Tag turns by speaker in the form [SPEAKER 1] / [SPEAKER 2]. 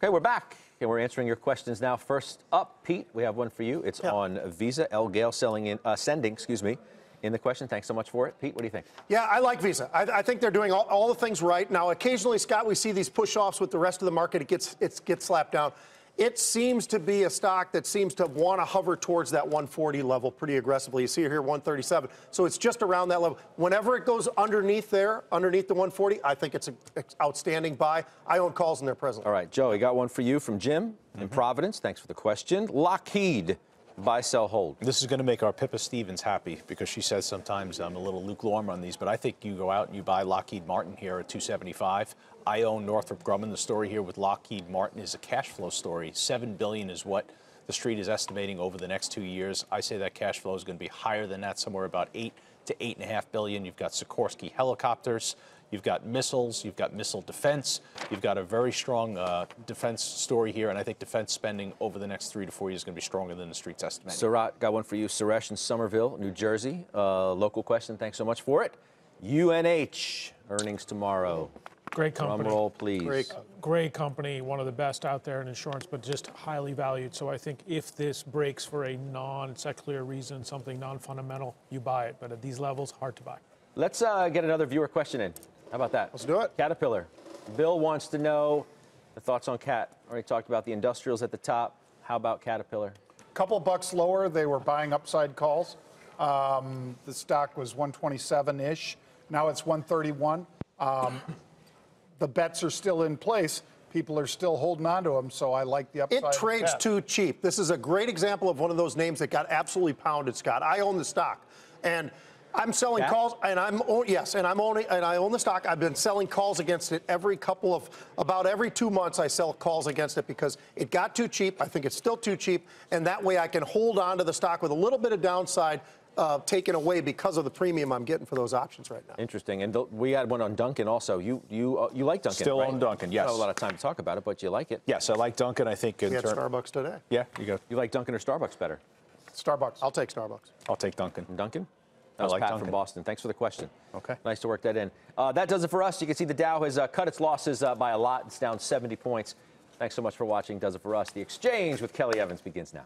[SPEAKER 1] Okay, we're back, and we're answering your questions now. First up, Pete, we have one for you. It's on Visa. L. Gale sending in the question. Thanks so much for it. Pete, what do you think?
[SPEAKER 2] Yeah, I like Visa. I think they're doing all the things right. Now, occasionally, Scott, we see these push-offs with the rest of the market. It gets slapped down. It seems to be a stock that seems to want to hover towards that 140 level pretty aggressively. You see it here, 137. So it's just around that level. Whenever it goes underneath there, underneath the 140, I think it's an outstanding buy. I own calls in there presently.
[SPEAKER 1] All right, Joe, I got one for you from Jim in Providence. Thanks for the question. Lockheed. Buy, sell, hold.
[SPEAKER 3] This is going to make our Pippa Stevens happy because she says sometimes I'm a little lukewarm on these, but I think you go out and you buy Lockheed Martin here at 275. I own Northrop Grumman. The story here with Lockheed Martin is a cash flow story. $7 billion is what the street is estimating over the next 2 years. I say that cash flow is going to be higher than that, somewhere about $8 to $8.5 billion. You've got Sikorsky helicopters. You've got missiles, you've got missile defense, you've got a very strong defense story here, and I think defense spending over the next 3 to 4 years is going to be stronger than the street's estimating.
[SPEAKER 1] Surat, got one for you. Suresh in Somerville, New Jersey. Local question, thanks so much for it. UNH, earnings tomorrow.
[SPEAKER 4] Great company.
[SPEAKER 1] Drum roll, please.
[SPEAKER 4] Great company, one of the best out there in insurance, but just highly valued. So I think if this breaks for a non-secular reason, something non-fundamental, you buy it. But at these levels, hard to buy.
[SPEAKER 1] Let's get another viewer question in. How about that?
[SPEAKER 2] Let's do it.
[SPEAKER 1] Caterpillar. Bill wants to know the thoughts on Cat. Already talked about the industrials at the top. How about Caterpillar?
[SPEAKER 5] Couple bucks lower. They were buying upside calls. The stock was 127-ish. Now it's 131. The bets are still in place. People are still holding on to them, so I like the upside.
[SPEAKER 2] It trades too cheap. This is a great example of one of those names that got absolutely pounded, Scott. I own the stock, and I'm selling calls, and I own the stock. I've been selling calls against it about every 2 months. I sell calls against it because it got too cheap. I think it's still too cheap, and that way I can hold on to the stock with a little bit of downside taken away because of the premium I'm getting for those options right now.
[SPEAKER 1] Interesting. And we had one on Duncan also. You like Duncan?
[SPEAKER 3] Still
[SPEAKER 1] right?
[SPEAKER 3] own Duncan, yes.
[SPEAKER 1] Not a lot of time to talk about it, but you like it.
[SPEAKER 3] Yes, I like Duncan. I think
[SPEAKER 2] We had Starbucks today.
[SPEAKER 3] Yeah, you go.
[SPEAKER 1] You like Duncan or Starbucks better?
[SPEAKER 5] Starbucks.
[SPEAKER 2] I'll take Starbucks.
[SPEAKER 3] I'll take Duncan.
[SPEAKER 1] Duncan? That was
[SPEAKER 3] like
[SPEAKER 1] Pat
[SPEAKER 3] Duncan.
[SPEAKER 1] from Boston. Thanks for the question.
[SPEAKER 3] Okay.
[SPEAKER 1] Nice to work that in. That does it for us. You can see the Dow has cut its losses by a lot. It's down 70 points. Thanks so much for watching. Does it for us. The Exchange with Kelly Evans begins now.